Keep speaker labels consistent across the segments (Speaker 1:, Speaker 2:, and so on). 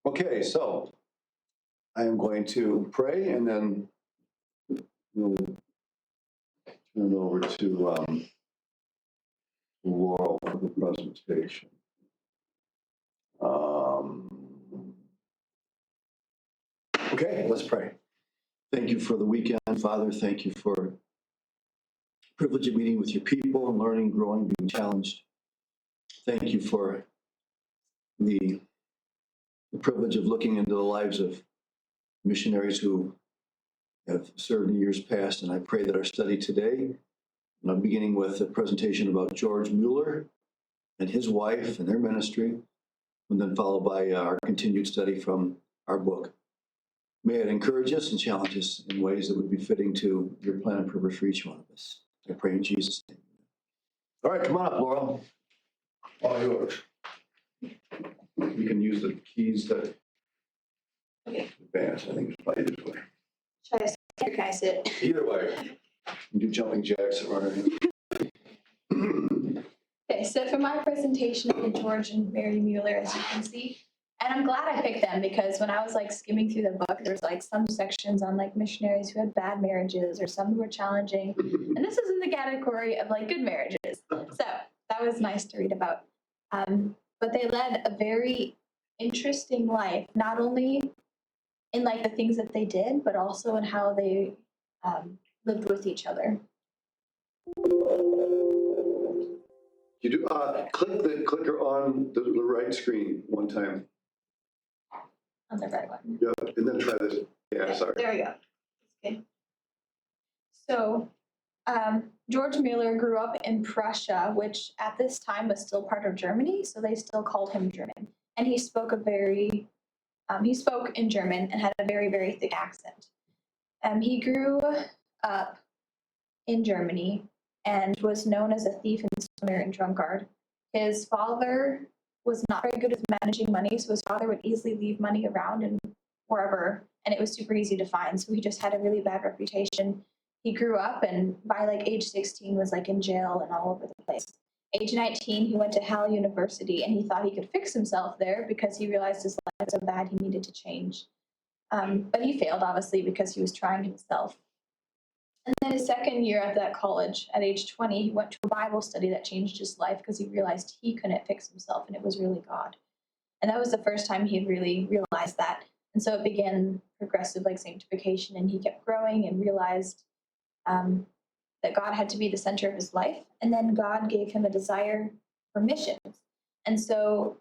Speaker 1: Okay, so I am going to pray and then we'll turn it over to Laurel for the presentation. Okay, let's pray. Thank you for the weekend, Father. Thank you for the privilege of meeting with your people and learning, growing, being challenged. Thank you for the privilege of looking into the lives of missionaries who have served in years past. And I pray that our study today, and I'm beginning with a presentation about George Mueller and his wife and their ministry, and then followed by our continued study from our book. May it encourage us and challenge us in ways that would be fitting to your plan and purpose for each one of us. I pray in Jesus' name. All right, come on up, Laurel. All yours. You can use the keys to advance. I think it's probably this way.
Speaker 2: Should I sit or can I sit?
Speaker 1: Either way. You do jumping jacks and running.
Speaker 2: Okay, so for my presentation of George and Mary Mueller, as you can see, and I'm glad I picked them because when I was like skimming through the book, there's like some sections on like missionaries who had bad marriages or some who were challenging. And this is in the category of like good marriages. So that was nice to read about. But they led a very interesting life, not only in like the things that they did, but also in how they lived with each other.
Speaker 1: You do click the clicker on the right screen one time.
Speaker 2: On the right one.
Speaker 1: Yeah, and then try this. Yeah, sorry.
Speaker 2: There we go. Okay. So George Mueller grew up in Prussia, which at this time was still part of Germany, so they still called him German. And he spoke he spoke in German and had a very, very thick accent. He grew up in Germany and was known as a thief and stoner and drunkard. His father was not very good at managing money, so his father would easily leave money around and wherever, and it was super easy to find. So he just had a really bad reputation. He grew up and by like age 16 was like in jail and all over the place. Age 19, he went to Halle University and he thought he could fix himself there because he realized his life was so bad he needed to change. But he failed, obviously, because he was trying himself. And then his second year at that college, at age 20, he went to a Bible study that changed his life because he realized he couldn't fix himself and it was really God. And that was the first time he had really realized that. And so it began progressive like sanctification, and he kept growing and realized that God had to be the center of his life. And then God gave him a desire for missions. And so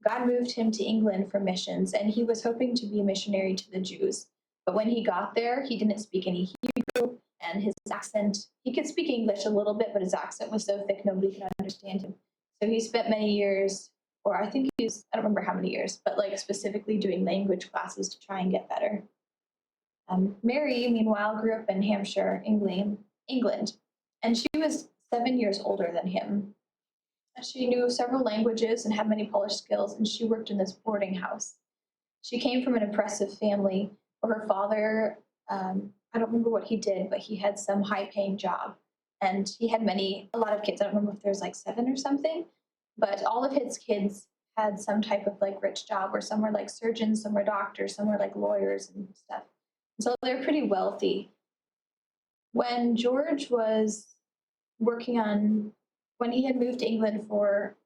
Speaker 2: God moved him to England for missions, and he was hoping to be a missionary to the Jews. But when he got there, he didn't speak any Hebrew, and his accent, he could speak English a little bit, but his accent was so thick nobody could understand him. So he spent many years, or I think I don't remember how many years, but like specifically doing language classes to try and get better. Mary, meanwhile, grew up in Hampshire, England, and she was 7 years older than him. She knew several languages and had many Polish skills, and she worked in this boarding house. She came from an oppressive family where her father, I don't remember what he did, but he had some high-paying job, and he had a lot of kids. I don't remember if there's like 7 or something, but all of his kids had some type of like rich job, where some were like surgeons, some were doctors, some were like lawyers and stuff. So they're pretty wealthy. When George was when he had moved to England for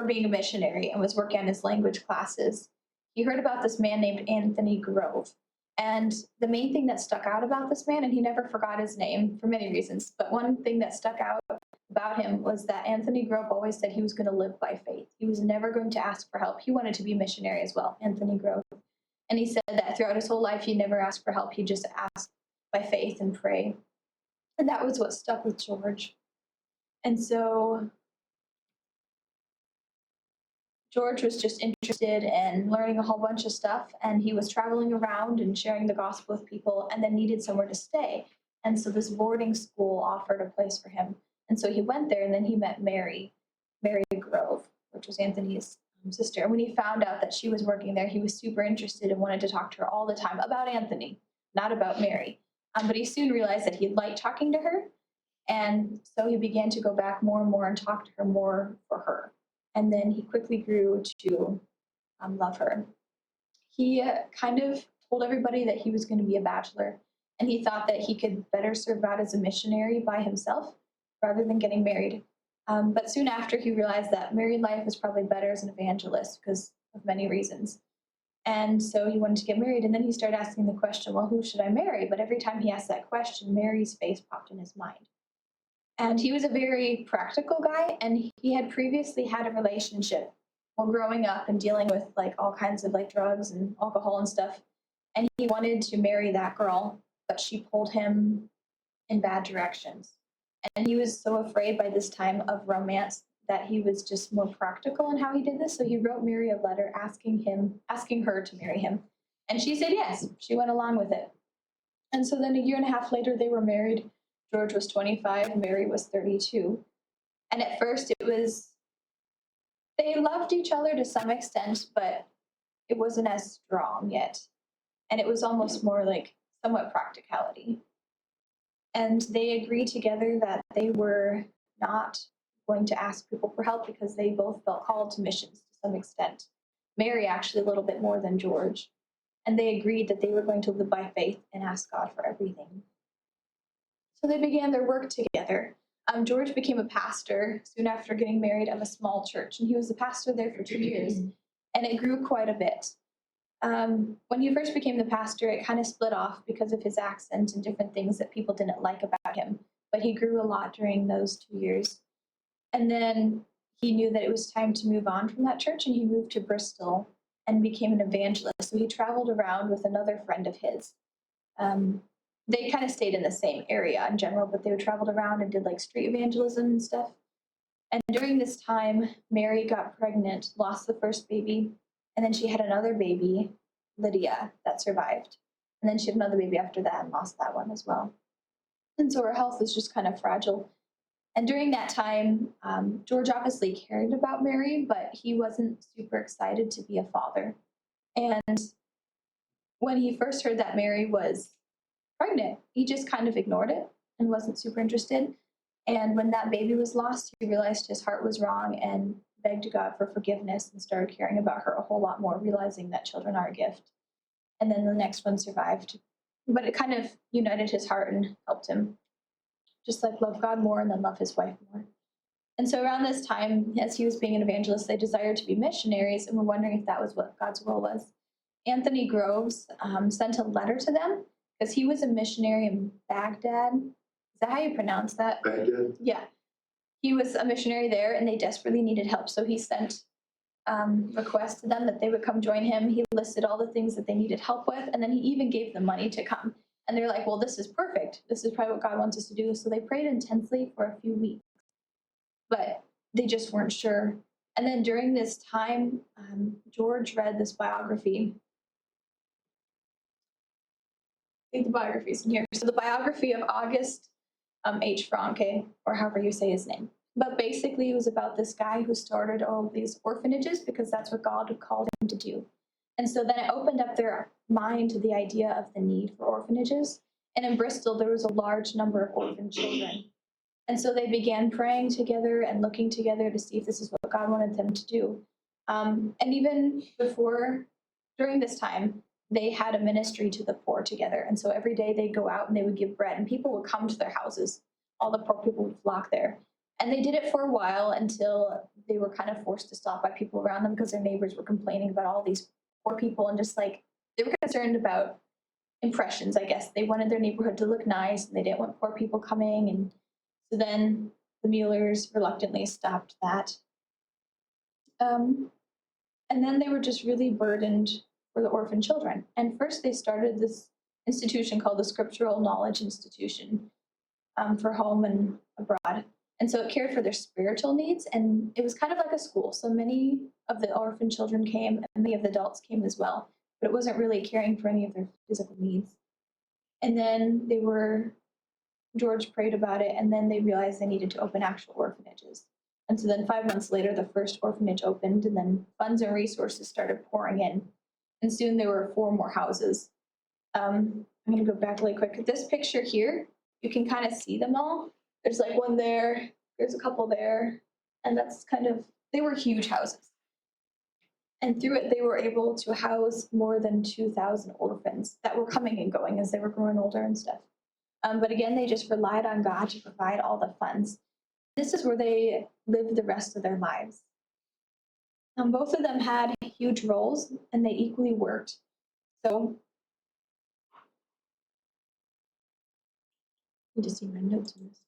Speaker 2: being a missionary and was working on his language classes, he heard about this man named Anthony Grove. And the main thing that stuck out about this man, and he never forgot his name for many reasons, but one thing that stuck out about him was that Anthony Grove always said he was going to live by faith. He was never going to ask for help. He wanted to be a missionary as well, Anthony Grove. And he said that throughout his whole life, he never asked for help. He just asked by faith and pray. And that was what stuck with George. And so George was just interested in learning a whole bunch of stuff, and he was traveling around and sharing the gospel with people, and then needed somewhere to stay. And so this boarding school offered a place for him. And so he went there, and then he met Mary Grove, which was Anthony's sister. And when he found out that she was working there, he was super interested and wanted to talk to her all the time about Anthony, not about Mary. But he soon realized that he liked talking to her. And so he began to go back more and more and talk to her more for her. And then he quickly grew to love her. He kind of told everybody that he was going to be a bachelor, and he thought that he could better serve God as a missionary by himself rather than getting married. But soon after, he realized that married life was probably better as an evangelist because of many reasons. And so he wanted to get married, and then he started asking the question, well, who should I marry? But every time he asked that question, Mary's face popped in his mind. And he was a very practical guy, and he had previously had a relationship while growing up and dealing with like all kinds of like drugs and alcohol and stuff. And he wanted to marry that girl, but she pulled him in bad directions. And he was so afraid by this time of romance that he was just more practical in how he did this. So he wrote Mary a letter asking her to marry him. And she said yes. She went along with it. And so then a year and a half later, they were married. George was 25, Mary was 32. And at first they loved each other to some extent, but it wasn't as strong yet. And it was almost more like somewhat practicality. And they agreed together that they were not going to ask people for help because they both felt called to missions to some extent. Mary actually a little bit more than George. And they agreed that they were going to live by faith and ask God for everything. So they began their work together. George became a pastor soon after getting married of a small church, and he was the pastor there for 2 years, and it grew quite a bit. When he first became the pastor, it kind of split off because of his accent and different things that people didn't like about him, but he grew a lot during those 2 years. And then he knew that it was time to move on from that church, and he moved to Bristol and became an evangelist. So he traveled around with another friend of his. They kind of stayed in the same area in general, but they traveled around and did like street evangelism and stuff. And during this time, Mary got pregnant, lost the first baby, and then she had another baby, Lydia, that survived. And then she had another baby after that and lost that one as well. And so her health was just kind of fragile. And during that time, George obviously cared about Mary, but he wasn't super excited to be a father. And when he first heard that Mary was pregnant, he just kind of ignored it and wasn't super interested. And when that baby was lost, he realized his heart was wrong and begged God for forgiveness and started caring about her a whole lot more, realizing that children are a gift. And then the next one survived. But it kind of united his heart and helped him just like love God more and then love his wife more. And so around this time, as he was being an evangelist, they desired to be missionaries and were wondering if that was what God's will was. Anthony Groves sent a letter to them because he was a missionary in Baghdad. Is that how you pronounce that?
Speaker 1: Baghdad?
Speaker 2: Yeah. He was a missionary there and they desperately needed help. So he sent requests to them that they would come join him. He listed all the things that they needed help with, and then he even gave them money to come. And they're like, well, this is perfect. This is probably what God wants us to do. So they prayed intensely for a few weeks, but they just weren't sure. And then during this time, George read this biography. I think the biography's in here. So the biography of August H. Franke, or however you say his name. But basically, it was about this guy who started all of these orphanages because that's what God called him to do. And so then it opened up their mind to the idea of the need for orphanages. And in Bristol, there was a large number of orphan children. And so they began praying together and looking together to see if this is what God wanted them to do. And even during this time, they had a ministry to the poor together. And so every day they'd go out and they would give bread, and people would come to their houses. All the poor people would flock there. And they did it for a while until they were kind of forced to stop by people around them because their neighbors were complaining about all these poor people and just like they were concerned about impressions, I guess. They wanted their neighborhood to look nice and they didn't want poor people coming. And so then the Muellers reluctantly stopped that. And then they were just really burdened for the orphan children. And first they started this institution called the Scriptural Knowledge Institution for home and abroad. And so it cared for their spiritual needs, and it was kind of like a school. So many of the orphan children came, and many of the adults came as well, but it wasn't really caring for any of their physical needs. And then George prayed about it, and then they realized they needed to open actual orphanages. And so then 5 months later, the first orphanage opened, and then funds and resources started pouring in. And soon there were 4 more houses. I'm going to go back really quick. This picture here, you can kind of see them all. There's like one there, there's a couple there, and that's they were huge houses. And through it, they were able to house more than 2,000 orphans that were coming and going as they were growing older and stuff. But again, they just relied on God to provide all the funds. This is where they lived the rest of their lives. Both of them had huge roles and they equally worked. So, I need to see my notes on this.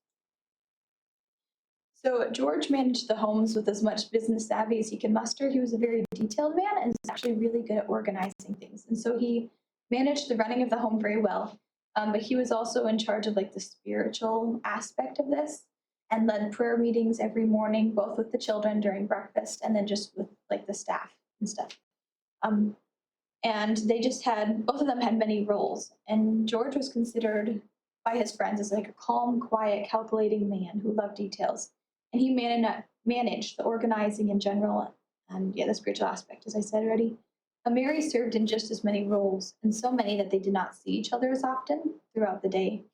Speaker 2: So George managed the homes with as much business savvy as he could muster. He was a very detailed man and was actually really good at organizing things. And so he managed the running of the home very well. But he was also in charge of like the spiritual aspect of this and led prayer meetings every morning, both with the children during breakfast and then just with like the staff and stuff. And they just had, both of them had many roles. And George was considered by his friends as like a calm, quiet, calculating man who loved details. And he managed the organizing in general and the spiritual aspect, as I said already. Mary served in just as many roles, and so many that they did not see each other as often throughout the day.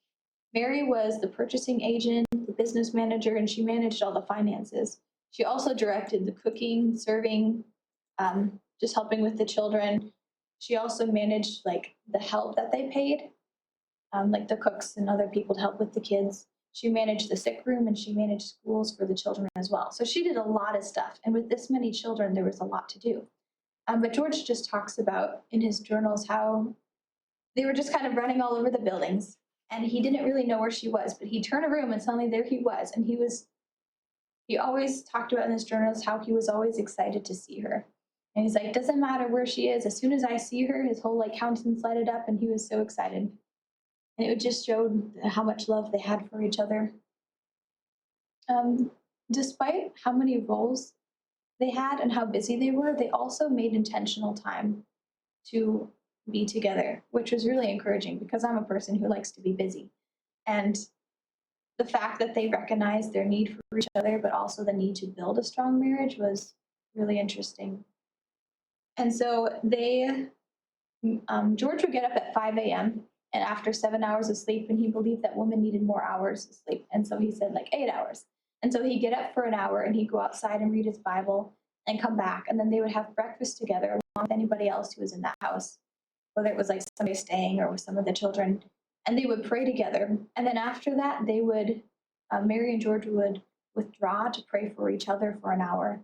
Speaker 2: Mary was the purchasing agent, the business manager, and she managed all the finances. She also directed the cooking, serving, just helping with the children. She also managed like the help that they paid, like the cooks and other people to help with the kids. She managed the sick room and she managed schools for the children as well. So she did a lot of stuff. And with this many children, there was a lot to do. But George just talks about in his journals how they were just kind of running all over the buildings. And he didn't really know where she was, but he'd turn a room and suddenly there he was. And he always talked about in his journals how he was always excited to see her. And he's like, doesn't matter where she is. As soon as I see her, his whole like countenance lighted up and he was so excited. And it just showed how much love they had for each other. Despite how many roles they had and how busy they were, they also made intentional time to be together, which was really encouraging because I'm a person who likes to be busy. And the fact that they recognized their need for each other, but also the need to build a strong marriage was really interesting. And so George would get up at 5 a.m. and after 7 hours of sleep, and he believed that women needed more hours of sleep. And so he said like 8 hours. And so he'd get up for an hour and he'd go outside and read his Bible and come back. And then they would have breakfast together along with anybody else who was in that house, whether it was like somebody staying or with some of the children. And they would pray together. And then after that, they would, Mary and George would withdraw to pray for each other for an hour.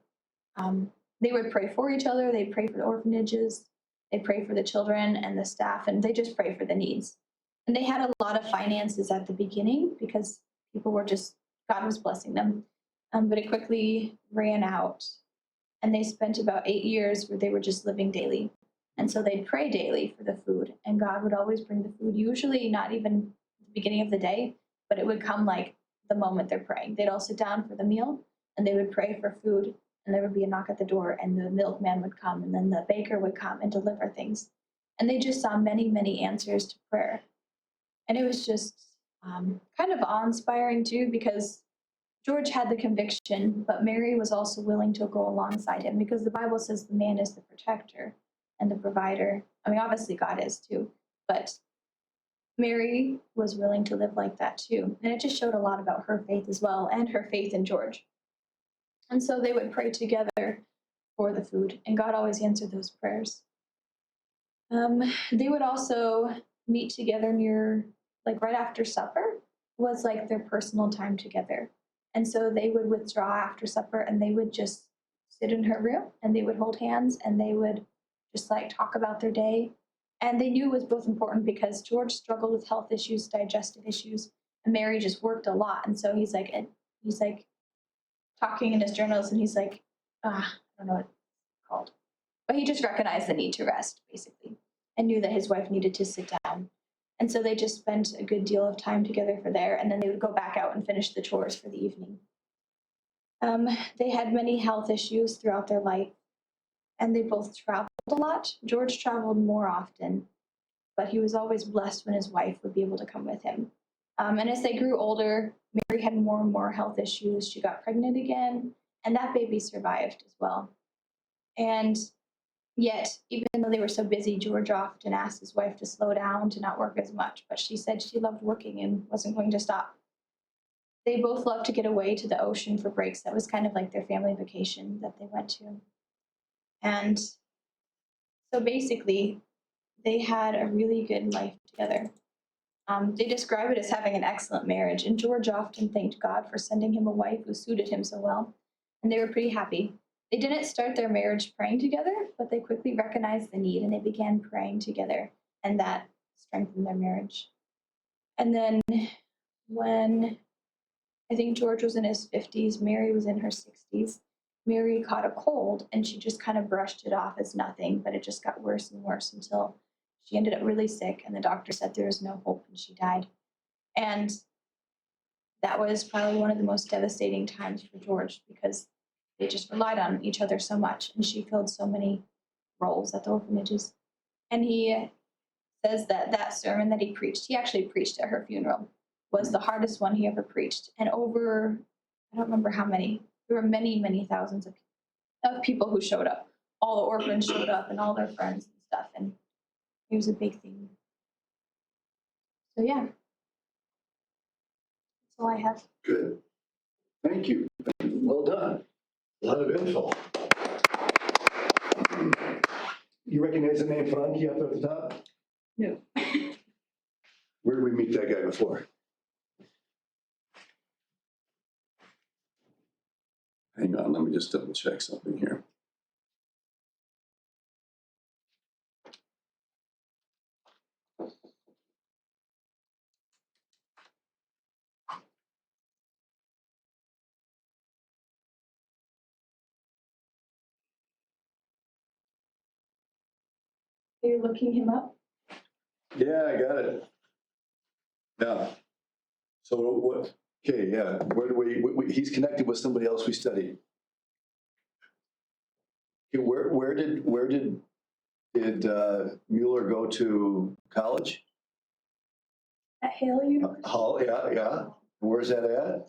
Speaker 2: They would pray for each other. They'd pray for the orphanages. They pray for the children and the staff, and they just pray for the needs. And they had a lot of finances at the beginning because people were just, God was blessing them. But it quickly ran out. And they spent about 8 years where they were just living daily. And so they'd pray daily for the food, and God would always bring the food, usually not even at the beginning of the day, but it would come like the moment they're praying. They'd all sit down for the meal, and they would pray for food, and there would be a knock at the door, and the milkman would come, and then the baker would come and deliver things. And they just saw many, many answers to prayer. And it was just kind of awe-inspiring too, because George had the conviction, but Mary was also willing to go alongside him because the Bible says the man is the protector and the provider. I mean, obviously God is too, but Mary was willing to live like that too. And it just showed a lot about her faith as well and her faith in George. And so they would pray together for the food, and God always answered those prayers. They would also meet together near, like right after supper was like their personal time together. And so they would withdraw after supper and they would just sit in her room and they would hold hands and they would just like talk about their day. And they knew it was both important because George struggled with health issues, digestive issues, and Mary just worked a lot. And so he's like talking in his journals and he's like, I don't know what it's called. But he just recognized the need to rest, basically, and knew that his wife needed to sit down. And so they just spent a good deal of time together for there, and then they would go back out and finish the chores for the evening. They had many health issues throughout their life, and they both traveled a lot. George traveled more often, but he was always blessed when his wife would be able to come with him. And as they grew older, Mary had more and more health issues. She got pregnant again, and that baby survived as well. And yet, even though they were so busy, George often asked his wife to slow down, to not work as much, but she said she loved working and wasn't going to stop. They both loved to get away to the ocean for breaks. That was kind of like their family vacation that they went to. And So basically, they had a really good life together. They describe it as having an excellent marriage, and George often thanked God for sending him a wife who suited him so well, and they were pretty happy. They didn't start their marriage praying together, but they quickly recognized the need and they began praying together, and that strengthened their marriage. And then when I think George was in his 50s, Mary was in her 60s, Mary caught a cold and she just kind of brushed it off as nothing, but it just got worse and worse until she ended up really sick and the doctor said there was no hope and she died. And that was probably one of the most devastating times for George because they just relied on each other so much and she filled so many roles at the orphanages. And he says that that sermon that he preached, he actually preached at her funeral, was the hardest one he ever preached. And over, I don't remember how many, there were many, many thousands of people who showed up. All the orphans showed up and all their friends and stuff. And it was a big thing. So yeah, that's all I have.
Speaker 1: Good. Thank you. Well done. A lot of info. You recognize the name Frankie up there at the top?
Speaker 2: No.
Speaker 1: Where did we meet that guy before? Hang on, let me just double check something here.
Speaker 2: You're looking him up?
Speaker 1: Yeah, I got it. Yeah. So what, okay, yeah, where do he's connected with somebody else we studied. Okay, where did Mueller go to college?
Speaker 2: At Hale University?
Speaker 1: Hull, yeah. Where's that at?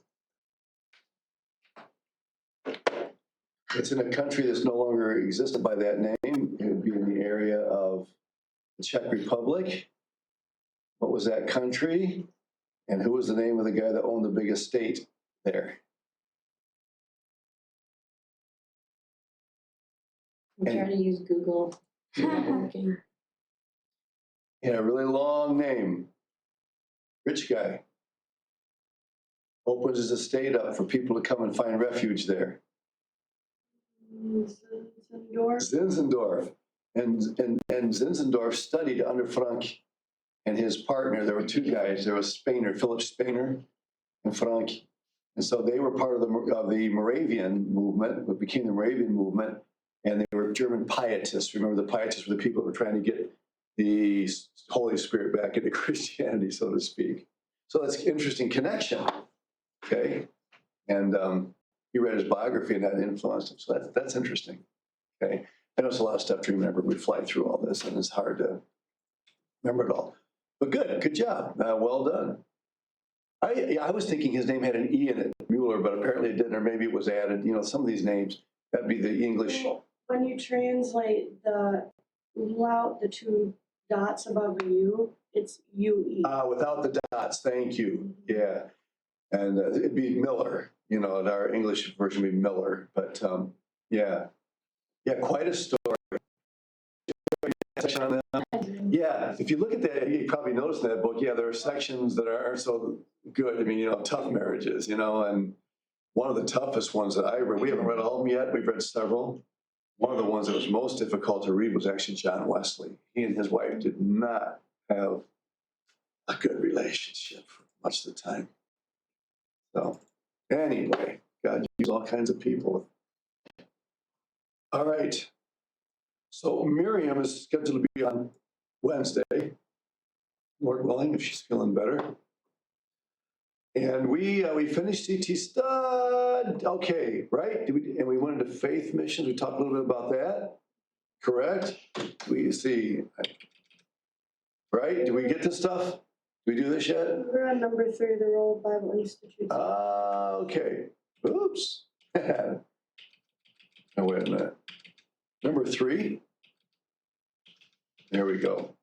Speaker 1: It's in a country that's no longer existed by that name. It would be in the area of the Czech Republic. What was that country? And who was the name of the guy that owned the biggest state there?
Speaker 3: I'm trying to use Google. It's not working.
Speaker 1: Yeah, a really long name. Rich guy. Opens his estate up for people to come and find refuge there. Zinzendorf. And Zinzendorf studied under Frank and his partner. There were two guys. There was Spener, Philip Spener, and Frank. And so they were part of the Moravian movement, what became the Moravian movement. And they were German pietists. Remember, the pietists were the people that were trying to get the Holy Spirit back into Christianity, so to speak. So that's an interesting connection. Okay. And he read his biography and that influenced him. So that's interesting. Okay. I know it's a lot of stuff to remember. We fly through all this and it's hard to remember it all. But good job. Well done. I was thinking his name had an E in it, Mueller, but apparently it didn't, or maybe it was added. You know, some of these names, that'd be the English.
Speaker 3: When you translate the two dots above the U, it's UE.
Speaker 1: Without the dots, thank you. Yeah. And it'd be Miller, you know, and our English version would be Miller. But yeah, quite a story. Yeah, if you look at that, you probably noticed in that book, yeah, there are sections that aren't so good. I mean, you know, tough marriages, you know, and one of the toughest ones that I read, we haven't read all of them yet, we've read several. One of the ones that was most difficult to read was actually John Wesley. He and his wife did not have a good relationship for much of the time. So anyway, God used all kinds of people. All right. So Miriam is scheduled to be on Wednesday, Lord willing, if she's feeling better. And we finished CT Stud. Okay, right? And we went into faith missions. We talked a little bit about that. Correct? We see. Right? Did we get this stuff? Did we do this yet?
Speaker 3: We're on number 3 of the World Bible Institute.
Speaker 1: Okay. Oops. Oh, wait a minute. Number 3. There we go.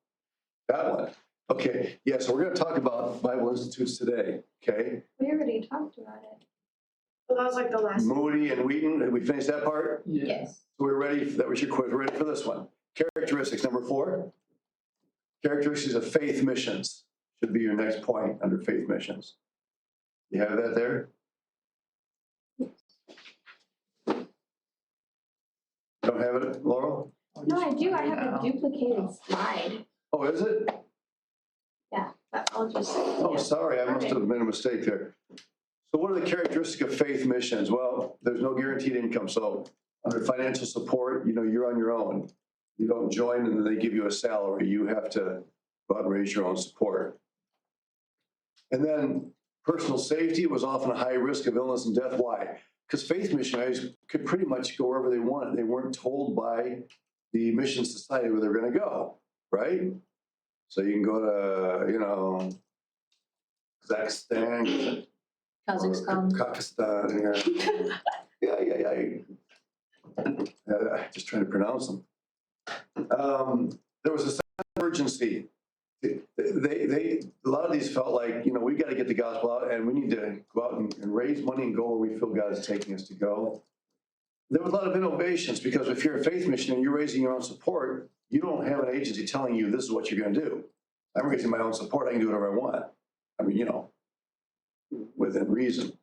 Speaker 1: That one. Okay. Yeah, so we're going to talk about Bible Institutes today. Okay.
Speaker 2: We already talked about it.
Speaker 3: Well, that was like the last.
Speaker 1: Moody and Wheaton. Did we finish that part?
Speaker 2: Yes.
Speaker 1: So we're ready. That was your quiz. We're ready for this one.
Speaker 4: characteristics, number 4. Characteristics of faith missions should be your next point under faith missions. You have that there? Don't have it, Laurel?
Speaker 2: No, I do. I have a duplicated slide.
Speaker 4: Oh, is it?
Speaker 2: Yeah, but I'll just.
Speaker 4: Oh, sorry, I must
Speaker 2: Okay.
Speaker 4: have made a mistake there. So what are the characteristics of faith missions? Well, there's no guaranteed income. So under financial support, you're on your own. You don't join and then they give you a salary. You have to go out and raise your own support. And then personal safety was often a high risk of illness and death. Why? Because faith missionaries could pretty much go wherever they wanted. They weren't told by the mission society where they're going to go, right? So you can go to, Kazakhstan,
Speaker 5: Kazakhstan.
Speaker 4: Pakistan, just trying to pronounce them. There was a sense of urgency. A lot of these felt like, we got to get the gospel out and we need to go out and raise money and go where we feel God is taking us to go. There was a lot of innovations because if you're a faith missionary and you're raising your own support, you don't have an agency telling you this is what you're going to do. I'm raising my own support. I can do whatever I want. I mean, within reason.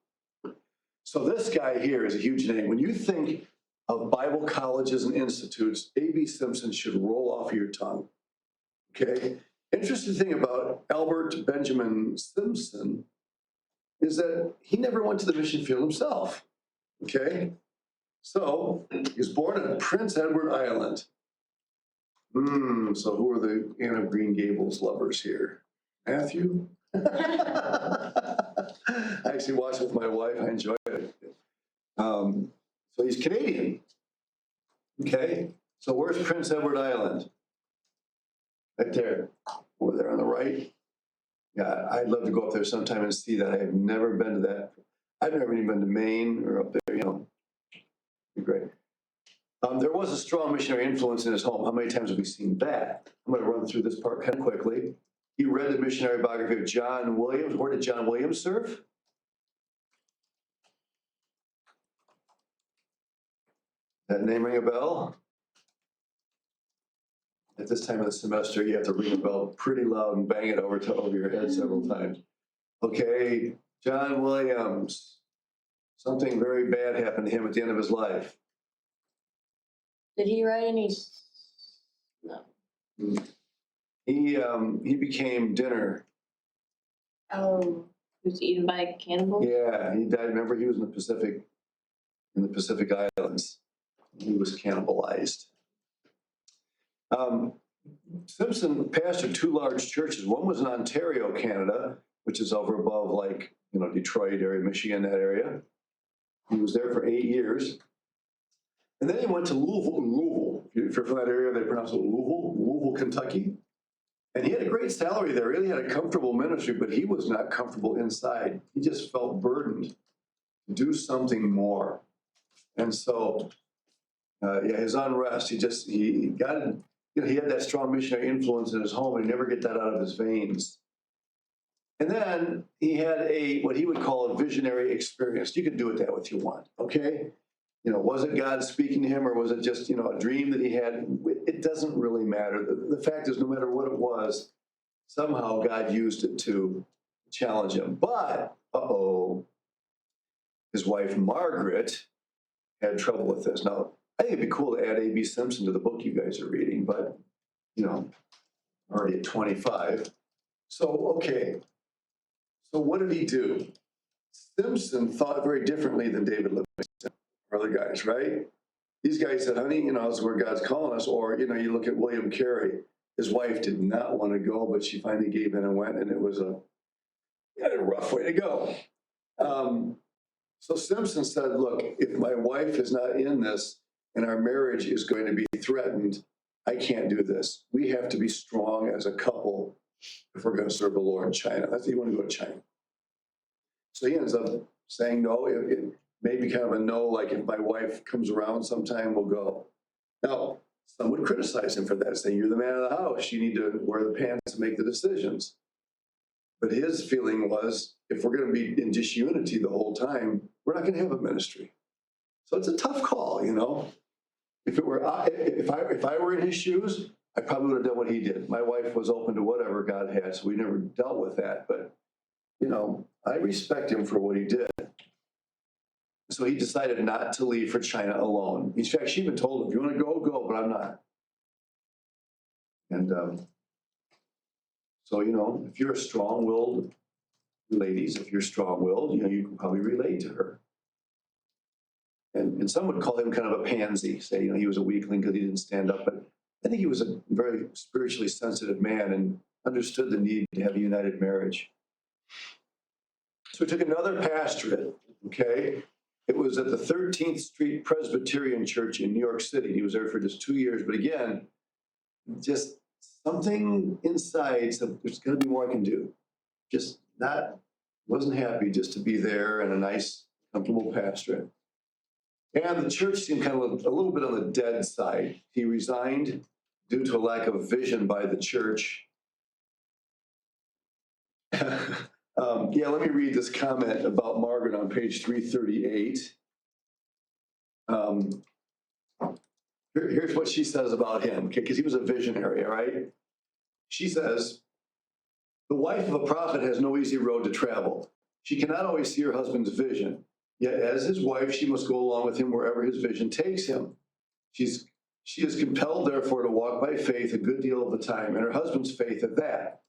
Speaker 4: So this guy here is a huge name. When you think of Bible colleges and institutes, A.B. Simpson should roll off your tongue. Okay? Interesting thing about Albert Benjamin Simpson is that he never went to the mission field himself. Okay? So he was born in Prince Edward Island. So who are the Anne of Green Gables lovers here? Matthew? I actually watched it with my wife. I enjoyed it. So he's Canadian. Okay, so where's Prince Edward Island? Right there, over there on the right. Yeah, I'd love to go up there sometime and see that. I have never been to that. I've never even been to Maine or up there, Be great. There was a strong missionary influence in his home. How many times have we seen that? I'm going to run through this part kind of quickly. He read the missionary biography of John Williams. Where did John Williams serve? That name ring a bell? At this time of the semester, you have to ring a bell pretty loud and bang it over your head several times. Okay, John Williams. Something very bad happened to him at the end of his life.
Speaker 5: Did he write any? No.
Speaker 4: He became dinner.
Speaker 5: Oh, he was eaten by cannibals?
Speaker 4: Yeah, he died. Remember, he was in the Pacific Islands. He was cannibalized. Simpson pastored 2 large churches. One was in Ontario, Canada, which is over above Detroit area, Michigan, that area. He was there for 8 years. And then he went to Louisville. If you're from that area, they pronounce it Louisville, Kentucky. And he had a great salary there, really had a comfortable ministry, but he was not comfortable inside. He just felt burdened to do something more. And so, his unrest, he had that strong missionary influence in his home, and he never get that out of his veins. And then he had what he would call a visionary experience. You can do with that what you want, okay? Was it God speaking to him, or was it just, a dream that he had? It doesn't really matter. The fact is, no matter what it was, somehow God used it to challenge him. But, his wife, Margaret, had trouble with this. Now, I think it'd be cool to add A.B. Simpson to the book you guys are reading, but, already at 25. So, okay. So what did he do? Simpson thought very differently than David Livingstone or other guys, right? These guys said, honey, this is where God's calling us. Or, you look at William Carey. His wife did not want to go, but she finally gave in and went, and it was a rough way to go. So Simpson said, look, if my wife is not in this and our marriage is going to be threatened, I can't do this. We have to be strong as a couple if we're going to serve the Lord in China. That's you want to go to China. So he ends up saying no. It may be kind of a no, like if my wife comes around sometime, we'll go. Now, some would criticize him for that, saying you're the man of the house. You need to wear the pants and make the decisions. But his feeling was, if we're going to be in disunity the whole time, we're not going to have a ministry. So it's a tough call, if I were in his shoes, I probably would have done what he did. My wife was open to whatever God had, so we never dealt with that. But, I respect him for what he did. So he decided not to leave for China alone. In fact, she even told him, if you want to go, go, but I'm not. And so, if you're a strong-willed, ladies, if you're strong-willed, you can probably relate to her. And some would call him kind of a pansy, say, he was a weakling because he didn't stand up. But I think he was a very spiritually sensitive man and understood the need to have a united marriage. So he took another pastorate, okay? It was at the 13th Street Presbyterian Church in New York City. He was there for just 2 years. But again, just something inside said, there's going to be more I can do. Wasn't happy just to be there in a nice, comfortable pastorate. And the church seemed kind of a little bit on the dead side. He resigned due to a lack of vision by the church. Let me read this comment about Margaret on page 338. Here's what she says about him, because he was a visionary, all right? She says, the wife of a prophet has no easy road to travel. She cannot always see her husband's vision. Yet as his wife, she must go along with him wherever his vision takes him. She is compelled, therefore, to walk by faith a good deal of the time, and her husband's faith at that.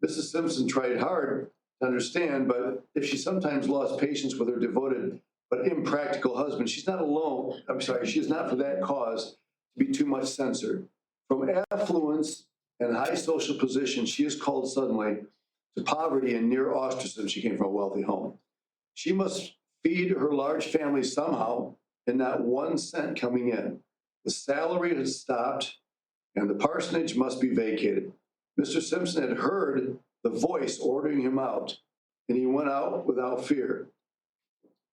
Speaker 4: Mrs. Simpson tried hard to understand, but if she sometimes lost patience with her devoted but impractical husband, she's not alone. She is not for that cause to be too much censored. From affluence and high social position, she is called suddenly to poverty and near ostracism. She came from a wealthy home. She must feed her large family somehow, and not 1 cent coming in. The salary has stopped, and the parsonage must be vacated. Mr. Simpson had heard the voice ordering him out, and he went out without fear.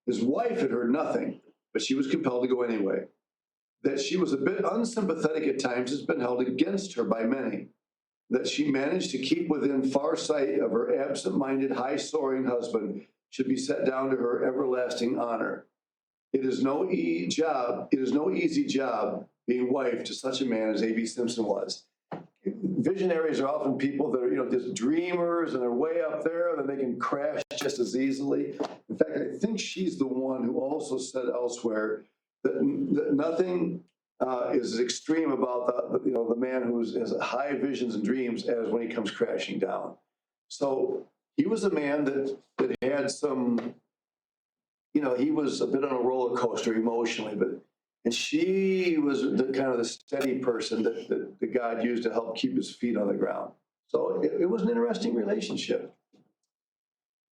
Speaker 4: His wife had heard nothing, but she was compelled to go anyway. That she was a bit unsympathetic at times has been held against her by many. That she managed to keep within far sight of her absent-minded, high-soaring husband should be set down to her everlasting honor. It is no easy job being wife to such a man as A.B. Simpson was. Visionaries are often people that are, just dreamers, and they're way up there, and then they can crash just as easily. In fact, I think she's the one who also said elsewhere that nothing is as extreme about the man who has high visions and dreams as when he comes crashing down. So he was a man that had some, he was a bit on a roller coaster emotionally, and she was the steady person that God used to help keep his feet on the ground. So it was an interesting relationship.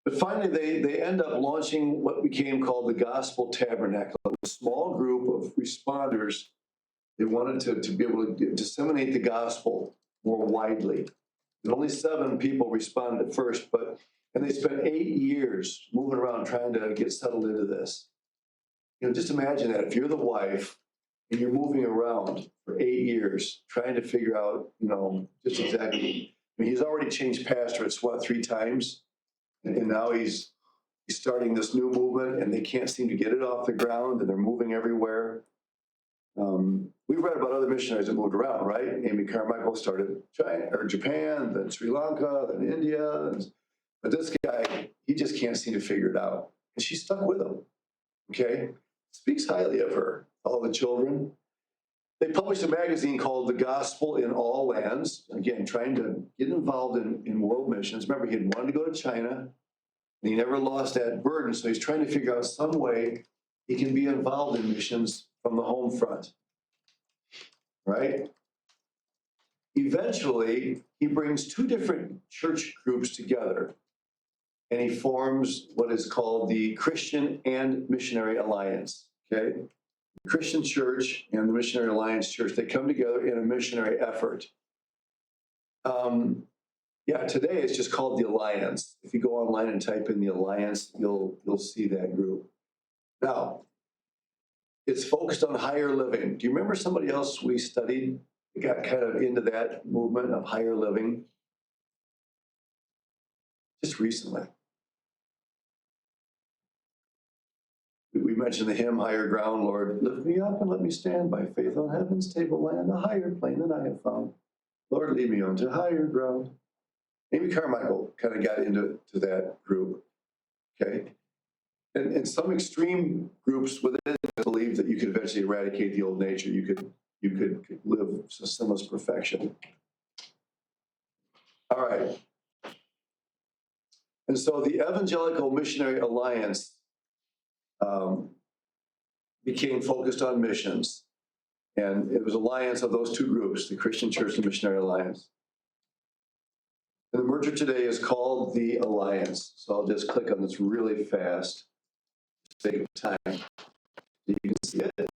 Speaker 4: But finally, they end up launching what became called the Gospel Tabernacle, a small group of responders. They wanted to be able to disseminate the gospel more widely. And only 7 people responded at first, and they spent 8 years moving around trying to get settled into this. Just imagine that if you're the wife and you're moving around for 8 years trying to figure out, just exactly. He's already changed pastorates, 3 times, and now he's starting this new movement, and they can't seem to get it off the ground, and they're moving everywhere. We've read about other missionaries that moved around, right? Amy Carmichael started China or Japan, then Sri Lanka, then India. But this guy, he just can't seem to figure it out. And she stuck with him, okay? Speaks highly of her, all the children. They published a magazine called The Gospel in All Lands, again, trying to get involved in world missions. Remember, he had wanted to go to China, and he never lost that burden, so he's trying to figure out some way he can be involved in missions from the home front, right? Eventually, he brings 2 different church groups together, and he forms what is called the Christian and Missionary Alliance, okay? The Christian Church and the Missionary Alliance Church, they come together in a missionary effort. Today it's just called the Alliance. If you go online and type in the Alliance, you'll see that group. Now, it's focused on higher living. Do you remember somebody else we studied that got kind of into that movement of higher living? Just recently. We mentioned the hymn, Higher Ground, Lord, lift me up and let me stand by faith on heaven's tableland, a higher plane than I have found. Lord, lead me on to higher ground. Amy Carmichael kind of got into that group, okay? And some extreme groups within believe that you could eventually eradicate the old nature. You could live a sinless perfection. All right. And so the Evangelical Missionary Alliance became focused on missions. And it was an alliance of those two groups, the Christian Church and Missionary Alliance. And the merger today is called the Alliance. So I'll just click on this really fast. Take of time. You can see it.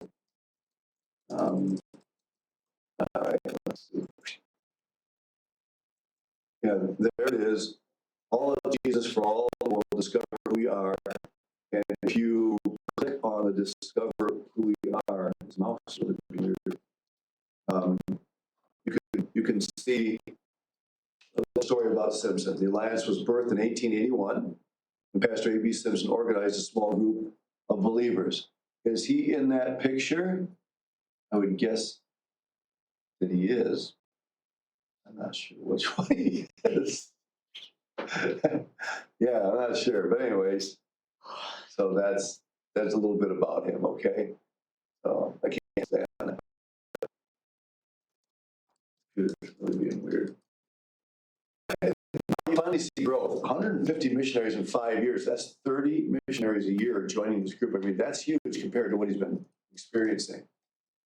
Speaker 4: All right, let's see. Yeah, there it is. All of Jesus for all will discover who we are. And if you click on the discover who we are, this mouse is really weird. You can see a story about Simpson. The Alliance was birthed in 1881, and Pastor A.B. Simpson organized a small group of believers. Is he in that picture? I would guess that he is. I'm not sure which one he is. Yeah, I'm not sure. But anyways, so that's a little bit about him, okay? So I can't say on it. It's really being weird. You finally see growth. 150 missionaries in 5 years. That's 30 missionaries a year joining this group. I mean, that's huge compared to what he's been experiencing.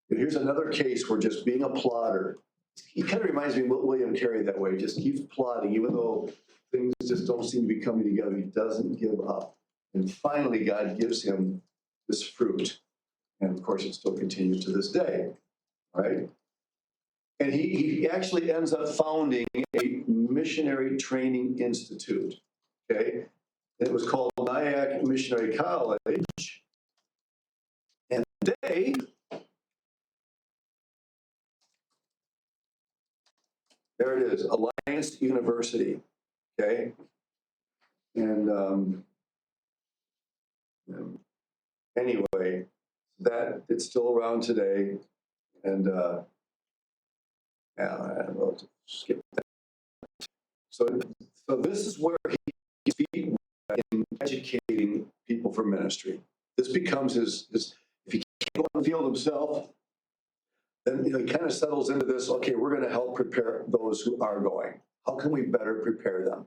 Speaker 4: And here's another case where just being a plodder, he kind of reminds me of William Carey that way. Just keeps plodding, even though things just don't seem to be coming together. He doesn't give up. And finally, God gives him this fruit. And of course, it still continues to this day, right? And he actually ends up founding a missionary training institute, okay? It was called Nyack Missionary College. And today, there it is, Alliance University, okay? And anyway, that it's still around today. And yeah, I don't know, skip that. So this is where he's in educating people for ministry. This becomes his if he can't go on the field himself, then he kind of settles into this, okay, we're going to help prepare those who are going. How can we better prepare them?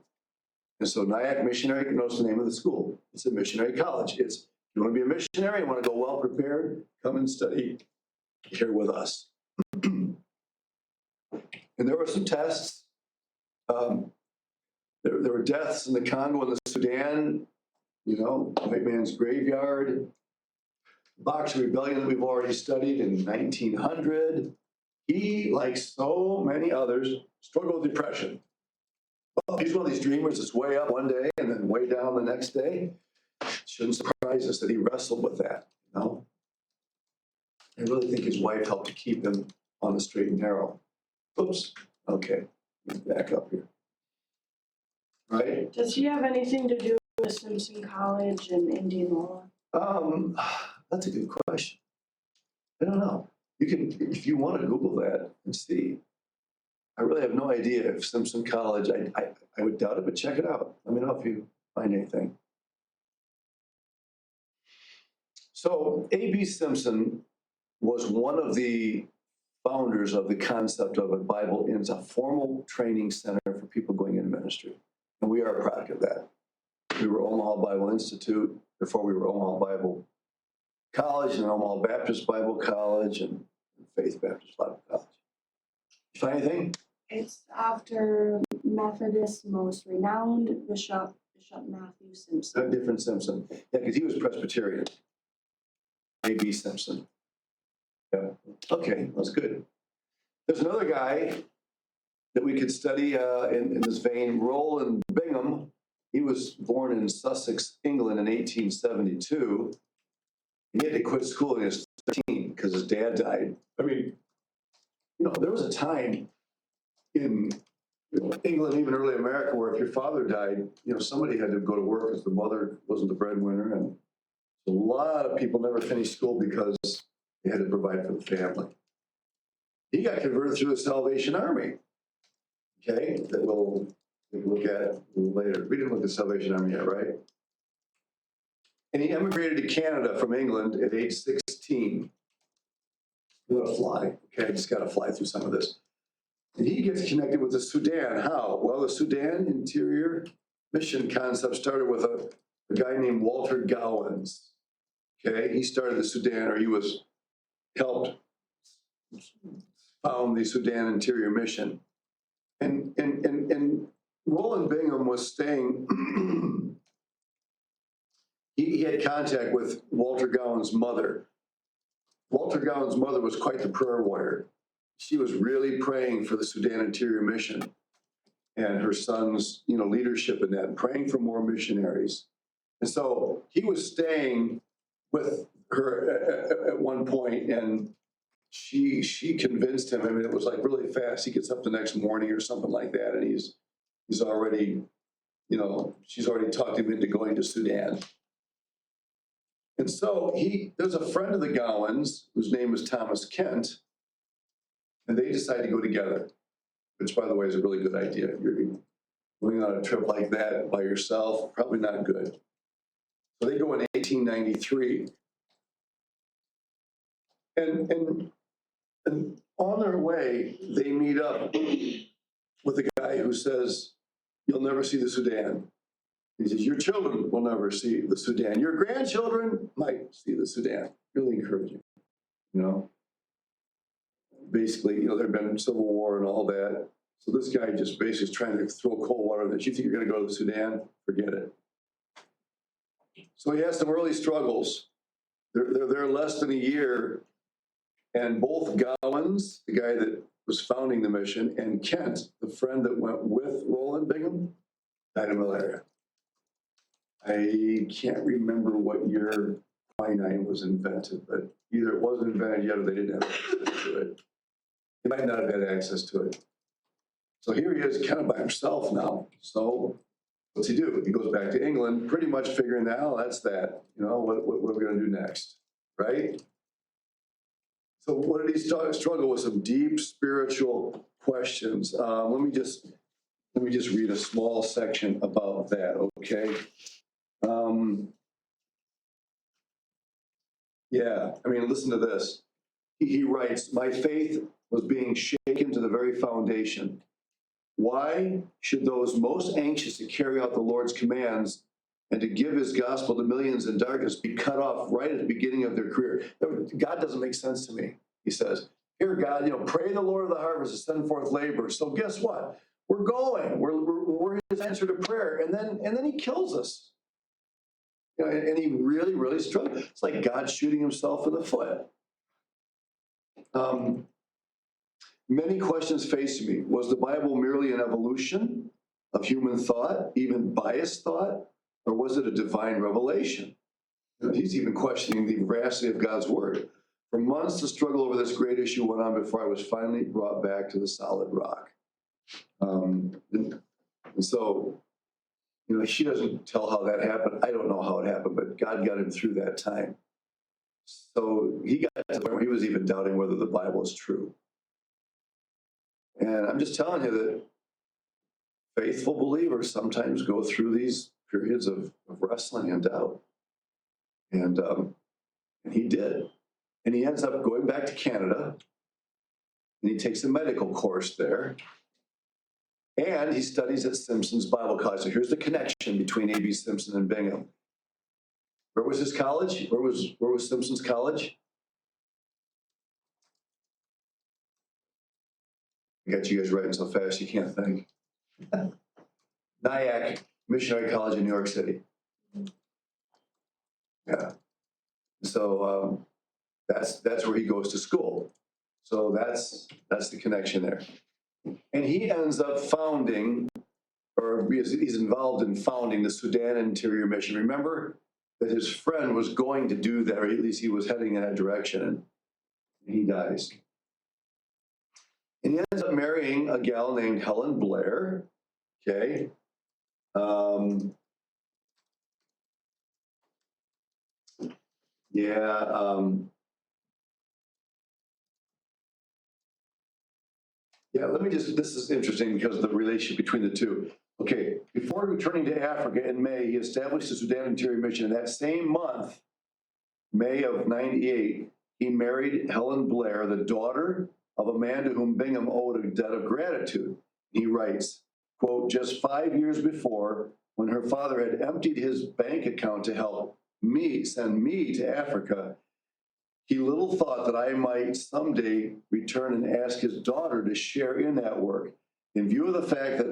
Speaker 4: And so Nyack Missionary, notice the name of the school. It's a missionary college. It's, you want to be a missionary, you want to go well prepared, come and study here with us. And there were some tests. There were deaths in the Congo and the Sudan, you know, white man's graveyard, Boxer Rebellion that we've already studied in 1900. He, like so many others, struggled with depression. Well, he's one of these dreamers that's way up one day and then way down the next day. Shouldn't surprise us that he wrestled with that, you know? I really think his wife helped to keep him on the straight and narrow. Oops, okay, back up here. Right?
Speaker 3: Does he have anything to do with Simpson College and Indianola?
Speaker 4: That's a good question. I don't know. You can, if you want to Google that and see. I really have no idea if Simpson College, I would doubt it, but check it out. Let me know if you find anything. So A.B. Simpson was one of the founders of the concept of a Bible in a formal training center for people going into ministry. And we are a product of that. We were Omaha Bible Institute before we were Omaha Bible College and Omaha Baptist Bible College and Faith Baptist Bible College. You find anything?
Speaker 3: It's after Methodist's most renowned Bishop Matthew Simpson.
Speaker 4: Different Simpson. Yeah, because he was Presbyterian. A.B. Simpson. Yeah. Okay, that's good. There's another guy that we could study in this vein, Roland Bingham. He was born in Sussex, England in 1872. He had to quit school when he was 13 because his dad died. I mean, you know, there was a time in England, even early America, where if your father died, you know, somebody had to go to work because the mother wasn't the breadwinner. And A lot of people never finished school because they had to provide for the family. He got converted through the Salvation Army. Okay, that we'll look at a little later. We didn't look at Salvation Army yet, right? And he emigrated to Canada from England at age 16. I'm gonna fly. Okay, I just gotta fly through some of this. And he gets connected with the Sudan. How? Well, the Sudan Interior Mission concept started with a guy named Walter Gowans. Okay, he started the Sudan, or he was helped found the Sudan Interior Mission. And Roland Bingham was staying, he had contact with Walter Gowan's mother. Walter Gowan's mother was quite the prayer warrior. She was really praying for the Sudan Interior Mission and her son's, leadership in that, and praying for more missionaries. And so he was staying with her at one point, and she convinced him. I mean, it was like really fast. He gets up the next morning or something like that, and he's already, she's already talked him into going to Sudan. And so there's a friend of the Gowans whose name is Thomas Kent, and they decide to go together, which, by the way, is a really good idea. You're going on a trip like that by yourself, probably not good. So they go in 1893. And on their way, they meet up with a guy who says, "You'll never see the Sudan." He says, "Your children will never see the Sudan. Your grandchildren might see the Sudan." Really encouraging, Basically, there had been civil war and all that. So this guy just basically is trying to throw cold water on this. You think you're going to go to the Sudan? Forget it. So he has some early struggles. They're less than a year. And both Gowans, the guy that was founding the mission, and Kent, the friend that went with Roland Bingham, died of malaria. I can't remember what year quinine was invented, but either it wasn't invented yet or they didn't have access to it. They might not have had access to it. So here he is kind of by himself now. So what's he do? He goes back to England, pretty much figuring out, oh, that's that. What are we going to do next, right? So what did he struggle with? Some deep spiritual questions. Let me just read a small section about that, okay? Listen to this. He writes, "My faith was being shaken to the very foundation. Why should those most anxious to carry out the Lord's commands and to give his gospel to millions in darkness be cut off right at the beginning of their career?" God doesn't make sense to me, he says. Here, God, pray the Lord of the harvest to send forth laborers. So guess what? We're going. We're his answer to prayer. And then he kills us. And he really, really struggled. It's like God shooting himself in the foot. Many questions faced me. Was the Bible merely an evolution of human thought, even biased thought, or was it a divine revelation? He's even questioning the veracity of God's word. For months, the struggle over this great issue went on before I was finally brought back to the solid rock. And so, she doesn't tell how that happened. I don't know how it happened, but God got him through that time. So he got to the point where he was even doubting whether the Bible is true. And I'm just telling you that faithful believers sometimes go through these periods of wrestling and doubt. And he did. And he ends up going back to Canada, and he takes a medical course there. And he studies at Simpson's Bible College. So here's the connection between A.B. Simpson and Bingham. Where was his college? Where was Simpson's college? I got you guys writing so fast you can't think. Nyack Missionary College in New York City. Yeah. So that's where he goes to school. So that's the connection there. And he ends up founding, or he's involved in founding the Sudan Interior Mission. Remember that his friend was going to do that, or at least he was heading in that direction, and he dies. And he ends up marrying a gal named Helen Blair, okay? Yeah, yeah, let me just, this is interesting because of the relationship between the two. Okay, before returning to Africa in May, he established the Sudan Interior Mission. In that same month, May of 98, he married Helen Blair, the daughter of a man to whom Bingham owed a debt of gratitude. He writes, quote, just 5 years before, when her father had emptied his bank account to help me, send me to Africa, he little thought that I might someday return and ask his daughter to share in that work. In view of the fact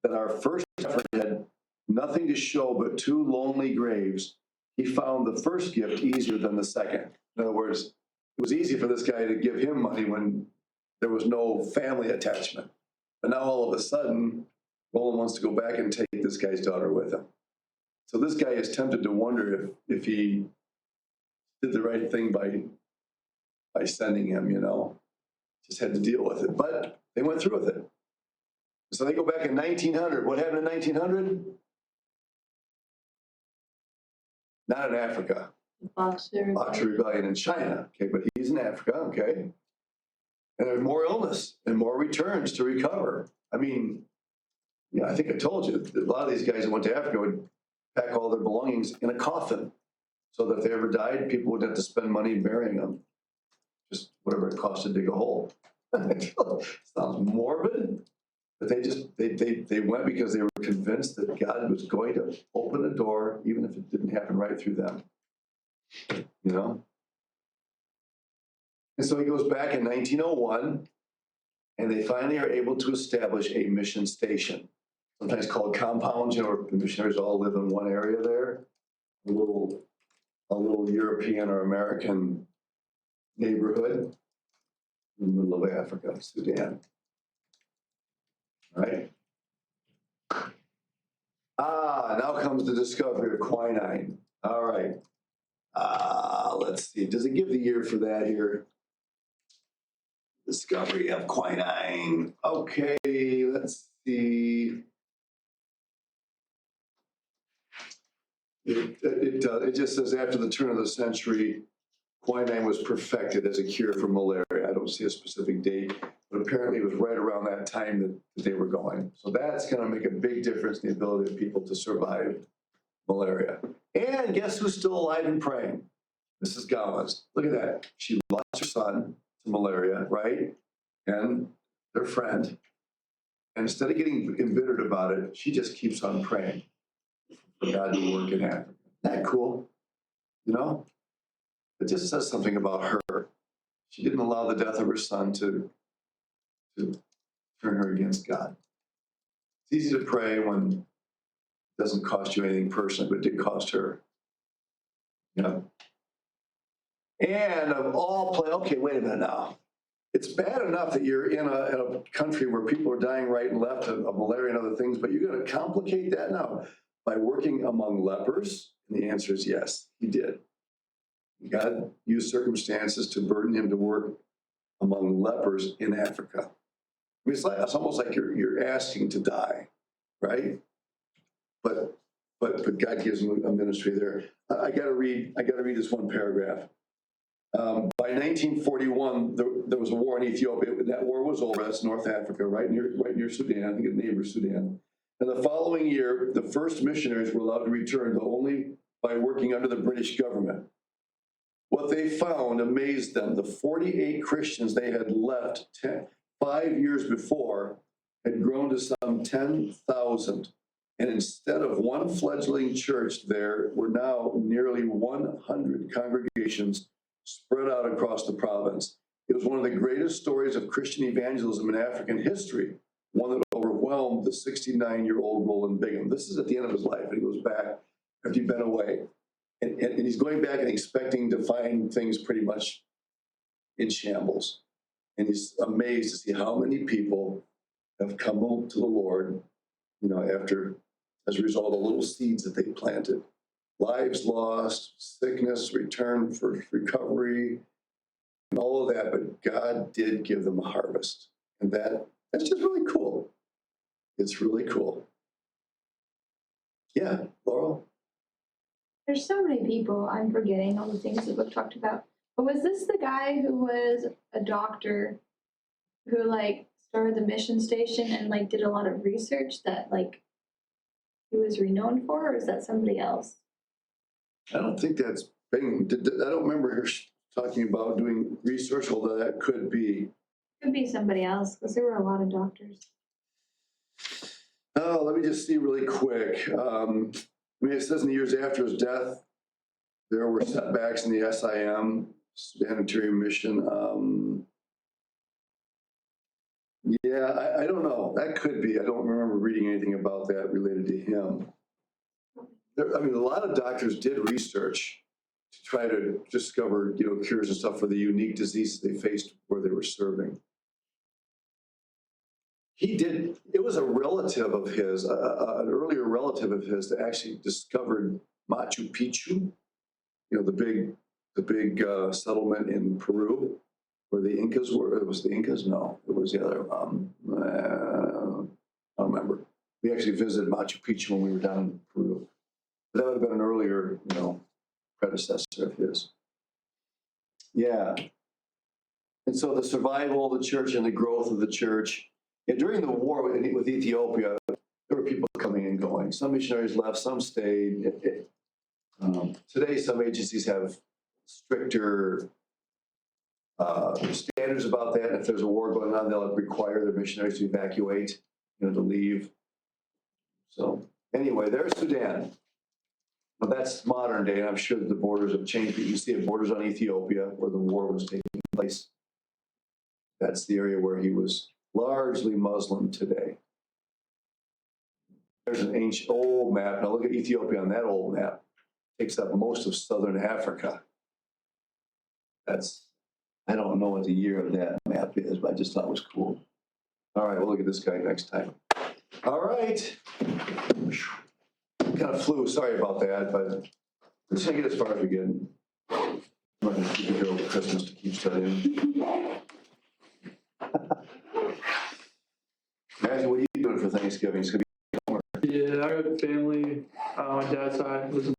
Speaker 4: that our first effort had nothing to show but 2 lonely graves, he found the first gift easier than the second. In other words, it was easy for this guy to give him money when there was no family attachment. But now all of a sudden, Roland wants to go back and take this guy's daughter with him. So this guy is tempted to wonder if he did the right thing by sending him, you know, just had to deal with it. But they went through with it. So they go back in 1900. What happened in 1900? Not in Africa.
Speaker 5: Boxer.
Speaker 4: Boxer Rebellion in China. Okay, but he's in Africa. Okay. And there's more illness and more returns to recover. I mean, yeah, I think I told you, a lot of these guys that went to Africa would pack all their belongings in a coffin so that if they ever died, people wouldn't have to spend money burying them. Just whatever it cost to dig a hole. Sounds morbid, but they went because they were convinced that God was going to open a door, even if it didn't happen right through them. You know? And so he goes back in 1901, and they finally are able to establish a mission station, sometimes called compounds, you know, where the missionaries all live in one area there, a little European or American neighborhood in the middle of Africa, Sudan. All right. Now comes the discovery of quinine. All right. Let's see. Does it give the year for that here? Discovery of quinine. Okay, let's see. It just says after the turn of the century, quinine was perfected as a cure for malaria. I don't see a specific date, but apparently it was right around that time that they were going. So that's going to make a big difference in the ability of people to survive malaria. And guess who's still alive and praying? Mrs. Gowans. Look at that. She lost her son to malaria, right? And their friend. And instead of getting embittered about it, she just keeps on praying for God to work in Africa. Isn't that cool? You know? It just says something about her. She didn't allow the death of her son to turn her against God. It's easy to pray when it doesn't cost you anything personally, but it did cost her. You know? And of all okay, wait a minute now. It's bad enough that you're in a country where people are dying right and left of malaria and other things, but you're going to complicate that now by working among lepers? And the answer is yes, he did. God used circumstances to burden him to work among lepers in Africa. I mean, it's almost like you're asking to die, right? But God gives him a ministry there. I got to read this one paragraph. By 1941, there was a war in Ethiopia. That war was over. That's North Africa, right near Sudan. I think it's neighbor Sudan. And the following year, the first missionaries were allowed to return, though only by working under the British government. What they found amazed them. The 48 Christians they had left 5 years before had grown to some 10,000. And instead of one fledgling church, there were now nearly 100 congregations spread out across the province. It was one of the greatest stories of Christian evangelism in African history, one that overwhelmed the 69-year-old Roland Bingham. This is at the end of his life, and he goes back after he'd been away. And he's going back and expecting to find things pretty much in shambles. And he's amazed to see how many people have come to the Lord, you know, as a result of little seeds that they planted. Lives lost, sickness, return for recovery, and all of that, but God did give them a harvest. And that's just really cool. It's really cool. Yeah, Laurel?
Speaker 2: There's so many people, I'm forgetting all the things the book talked about. But was this the guy who was a doctor who like started the mission station and like did a lot of research that like he was renowned for, or is that somebody else?
Speaker 4: I don't think that's Bing. I don't remember her talking about doing research, although that could be.
Speaker 2: Could be somebody else, because there were a lot of doctors.
Speaker 4: Oh, let me just see really quick. I mean, it says in the years after his death, there were setbacks in the SIM, humanitarian mission. Yeah, I don't know. That could be. I don't remember reading anything about that related to him. I mean, a lot of doctors did research to try to discover, cures and stuff for the unique diseases they faced where they were serving. He did. It was a relative of his, an earlier relative of his, that actually discovered Machu Picchu. The big settlement in Peru, where the Incas were. It was the Incas. No, it was the other. I don't remember. We actually visited Machu Picchu when we were down in Peru. But that would have been an earlier, predecessor of his. Yeah. And so the survival of the church and the growth of the church. Yeah, during the war with Ethiopia, there were people coming and going. Some missionaries left, some stayed. Today, some agencies have stricter standards about that. If there's a war going on, they'll require their missionaries to evacuate, to leave. So anyway, there's Sudan. Well, that's modern day. I'm sure that the borders have changed, but you see the borders on Ethiopia where the war was taking place. That's the area where he was largely Muslim today. There's an ancient old map. Now look at Ethiopia on that old map. It takes up most of southern Africa. I don't know what the year of that map is, but I just thought it was cool. All right, we'll look at this guy next time. All right. Kind of flew, sorry about that, but let's take it as far as we get. I'm not going to keep it here over Christmas to keep studying. Matthew, what are you doing for Thanksgiving? It's gonna be
Speaker 6: Yeah, I got family. My dad's side lives in